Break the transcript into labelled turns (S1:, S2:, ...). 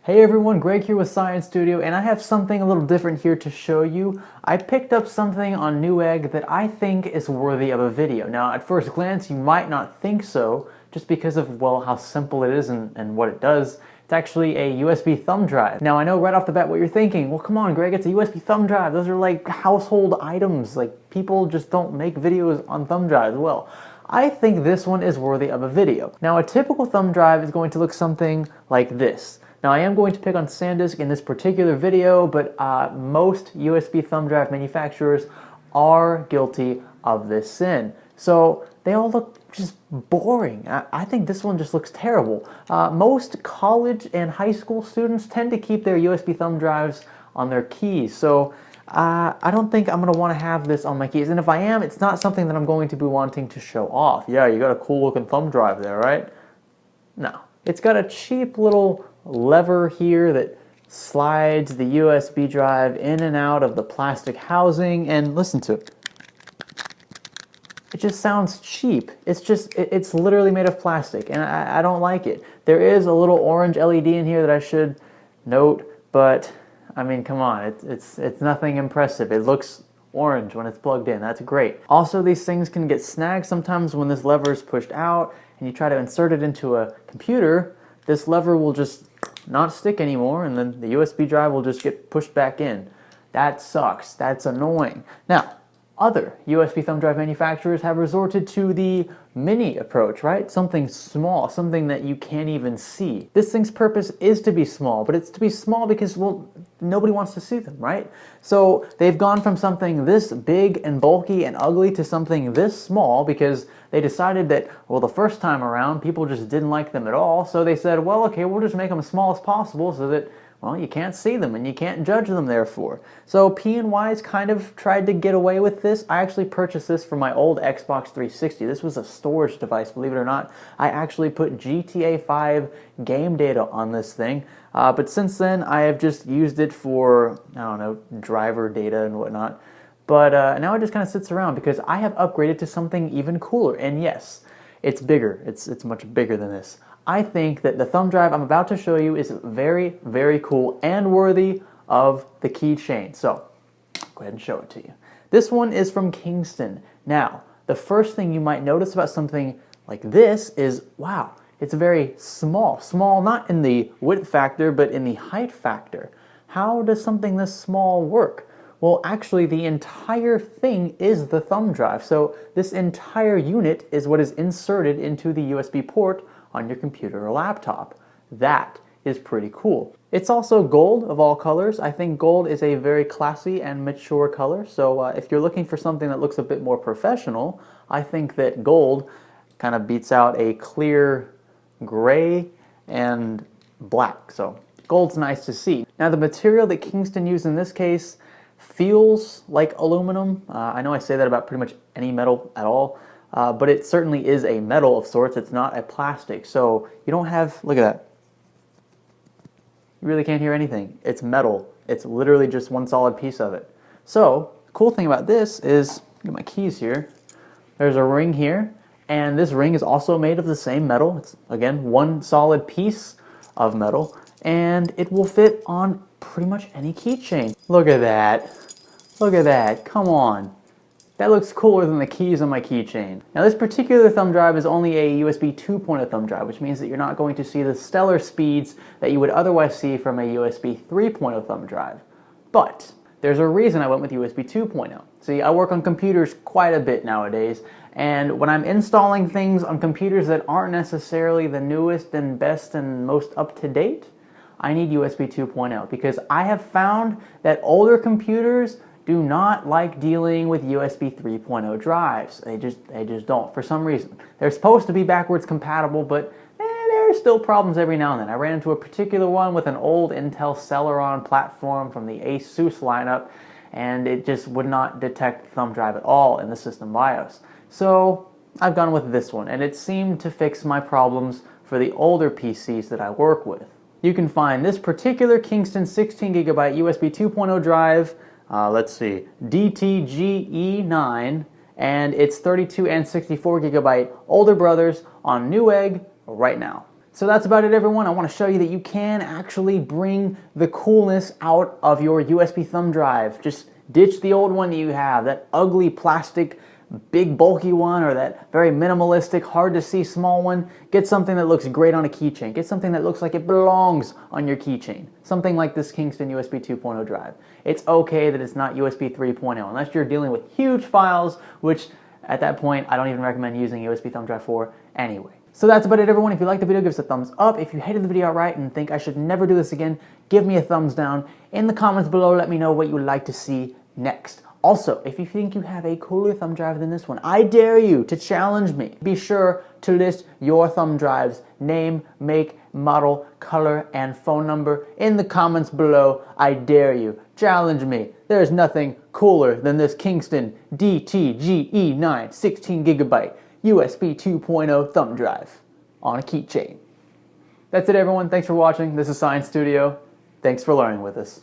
S1: Hey everyone, Greg here with Science Studio, and I have something a little different here to show you. I picked up something on Newegg that I think is worthy of a video. Now, at first glance, you might not think so, just because of, well, how simple it is and what it does. It's actually a USB thumb drive. Now, I know right off the bat what you're thinking. Well, come on, Greg, it's a USB thumb drive. Those are like household items. Like, people just don't make videos on thumb drives. Well, I think this one is worthy of a video. Now, a typical thumb drive is going to look something like this. Now, I am going to pick on SanDisk in this particular video, but most USB thumb drive manufacturers are guilty of this sin. So they all look just boring. I think this one just looks terrible. Most college and high school students tend to keep their USB thumb drives on their keys. So I don't think I'm going to want to have this on my keys. And if I am, it's not something that I'm going to be wanting to show off. Yeah, you got a cool looking thumb drive there, right? No. It's got a cheap little lever here that slides the USB drive in and out of the plastic housing, and listen to it. It just sounds cheap. It's literally made of plastic, and I don't like it. There is a little orange LED in here that I should note, but I mean, come on, it's nothing impressive. It looks orange when it's plugged in. That's great. Also, these things can get snagged sometimes when this lever is pushed out and you try to insert it into a computer. This lever will just not stick anymore, and then the USB drive will just get pushed back in. That sucks. That's annoying. Now, other USB thumb drive manufacturers have resorted to the mini approach, right? Something small, something that you can't even see. This thing's purpose is to be small, but it's to be small because, well, nobody wants to see them, right? So they've gone from something this big and bulky and ugly to something this small because they decided that, well, the first time around, people just didn't like them at all. So they said, well, okay, we'll just make them as small as possible so that, well, you can't see them and you can't judge them, therefore. So P&Y's kind of tried to get away with this. I actually purchased this for my old Xbox 360. This was a storage device, believe it or not. I actually put GTA 5 game data on this thing. But since then, I have just used it for, I don't know, driver data and whatnot. But now it just kind of sits around because I have upgraded to something even cooler. And yes, it's bigger. It's much bigger than this. I think that the thumb drive I'm about to show you is very, very cool and worthy of the keychain. So, go ahead and show it to you. This one is from Kingston. Now, the first thing you might notice about something like this is, wow, it's very small. Small not in the width factor, but in the height factor. How does something this small work? Well, actually, the entire thing is the thumb drive. So this entire unit is what is inserted into the USB port on your computer or laptop. That is pretty cool. It's also gold of all colors. I think gold is a very classy and mature color. So if you're looking for something that looks a bit more professional, I think that gold kind of beats out a clear gray and black. So gold's nice to see. Now, the material that Kingston used in this case feels like aluminum. I know I say that about pretty much any metal at all. But it certainly is a metal of sorts. It's not a plastic. So you don't have, look at that. You really can't hear anything. It's metal. It's literally just one solid piece of it. So the cool thing about this is, get my keys here. There's a ring here. And this ring is also made of the same metal. It's, again, one solid piece of metal. And it will fit on pretty much any keychain. Look at that. Look at that. Come on. That looks cooler than the keys on my keychain. Now, this particular thumb drive is only a USB 2.0 thumb drive, which means that you're not going to see the stellar speeds that you would otherwise see from a USB 3.0 thumb drive. But there's a reason I went with USB 2.0. See, I work on computers quite a bit nowadays, and when I'm installing things on computers that aren't necessarily the newest and best and most up-to-date, I need USB 2.0 because I have found that older computers do not like dealing with USB 3.0 drives. They just don't, for some reason. They're supposed to be backwards compatible, but there are still problems every now and then. I ran into a particular one with an old Intel Celeron platform from the ASUS lineup, and it just would not detect thumb drive at all in the system BIOS. So I've gone with this one, and it seemed to fix my problems for the older PCs that I work with. You can find this particular Kingston 16GB USB 2.0 drive, let's see, DTGE9, and it's 32 and 64GB older brothers on Newegg right now. So that's about it, everyone. I want to show you that you can actually bring the coolness out of your USB thumb drive. Just ditch the old one that you have, that ugly plastic, big bulky one, or that very minimalistic, hard to see small one. Get something that looks great on a keychain. Get something that looks like it belongs on your keychain. Something like this Kingston USB 2.0 drive. It's okay that it's not USB 3.0, unless you're dealing with huge files, which at that point, I don't even recommend using USB thumb drive for anyway. So that's about it, everyone. If you liked the video, give us a thumbs up. If you hated the video outright and think I should never do this again, give me a thumbs down. In the comments below, let me know what you would like to see next. Also, if you think you have a cooler thumb drive than this one, I dare you to challenge me. Be sure to list your thumb drive's name, make, model, color, and phone number in the comments below. I dare you. Challenge me. There's nothing cooler than this Kingston DTGE9 16GB USB 2.0 thumb drive on a keychain. That's it, everyone. Thanks for watching. This is Science Studio. Thanks for learning with us.